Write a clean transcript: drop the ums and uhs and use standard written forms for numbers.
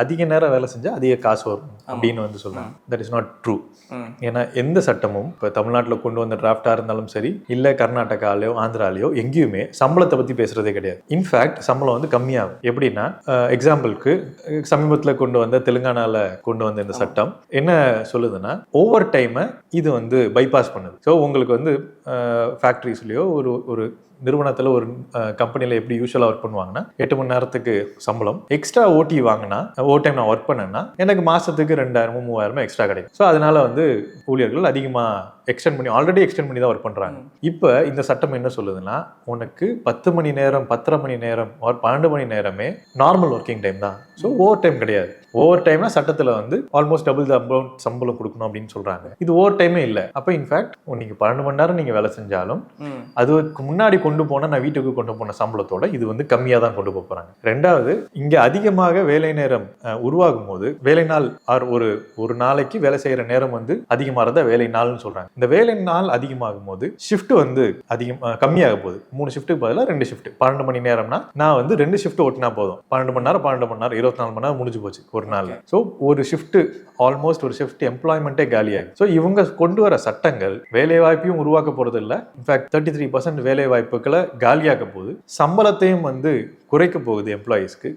அதிக நேரம் வேலை செஞ்சா அதிக காசு வரும் அப்படின்னு வந்து சொல்றாங்க. That is not true. ஏன்னா எந்த சட்டமும் இப்போ தமிழ்நாட்டில் கொண்டு வந்த டிராஃப்டா இருந்தாலும் சரி, இல்லை கர்நாடகாலையோ ஆந்திராலையோ எங்கேயுமே சம்பளத்தை பத்தி பேசுறதே கிடையாது. இன்ஃபேக்ட் சம்பளம் வந்து கம்மியாகும். எப்படின்னா எக்ஸாம்பிளுக்கு சமீபத்தில் கொண்டு வந்த தெலுங்கானால கொண்டு வந்த இந்த சட்டம் என்ன சொல்லுதுன்னா, ஓவர் டைமை இது வந்து பைபாஸ் பண்ணுது. ஸோ உங்களுக்கு வந்து ஃபேக்ட்ரிஸ்லயோ ஒரு நிறுவனத்தில் ஒரு கம்பெனியில் எப்படி யூஸ்வலாக ஒர்க் பண்ணுவாங்கன்னா 8 மணி நேரத்துக்கு சம்பளம், எக்ஸ்ட்ரா ஓடி வாங்கினா ஓவர் டைம் நான் ஒர்க் பண்ணேன்னா எனக்கு மாதத்துக்கு 2000 3000 எக்ஸ்ட்ரா கிடைக்கும். ஸோ அதனால வந்து ஊழியர்கள் அதிகமாக ஆல்ரெடி எக்ஸ்டெண்ட் பண்ணி தான் ஒர்க் பண்ணுறாங்க. இப்போ இந்த சட்டம் என்ன சொல்லுதுன்னா, உனக்கு 10 மணி நேரம் 10.5 மணி நேரம் 12 மணி நேரமே நார்மல் ஒர்க்கிங் டைம் தான். ஸோ ஓவர் டைம் கிடையாது. ஓவர் டைம்னா சட்டத்தில் வந்து ஆல்மோஸ்ட் டபுள் த அமௌண்ட் சம்பளம் கொடுக்கணும் அப்படின்னு சொல்றாங்க. இது ஓவர் டைமே இல்லை. அப்போ இன்ஃபேக்ட் நீங்க 12 மணி நேரம் நீங்க வேலை செஞ்சாலும் அதுக்கு முன்னாடி கொண்டு போன நான் வீட்டுக்கு கொண்டு போன சம்பளத்தோட இது வந்து கம்மியாக தான் கொண்டு போறாங்க. ரெண்டாவது, இங்க அதிகமாக வேலை நேரம் உருவாகும் போது வேலை நாள் ஒரு நாளைக்கு வேலை செய்யற நேரம் வந்து அதிகமாகிறத வேலை நாள்னு சொல்றாங்க. இந்த வேலை நாள் அதிகமாகும் போது ஷிஃப்ட் வந்து கம்மியாக போகுது. 3 ஷிஃப்ட்டுக்கு பதிலாக 2 ஷிஃப்ட். 12 மணி நேரம்னா நான் வந்து 2 ஷிஃப்ட் ஓட்டினா போதும். 12 மணி நேரம் 24 மணி நேரம் முடிஞ்சு போச்சு ஒரு நாள். ஸோ ஒரு ஷிஃப்ட் ஆல்மோஸ்ட் ஒரு ஷிஃப்ட் எம்ப்ளாய்மெண்ட்டே காலியாகும். ஸோ இவங்க கொண்டு வர சட்டங்கள் வேலை வாய்ப்பையும் உருவாக்க போறது இல்லை. இன்ஃபேக்ட் 33% வேலை வாய்ப்புகளை காலியாக்க போகுது. சம்பளத்தையும் வந்து குறைக்க போகுது எம்ப்ளாயீஸ்க்கு.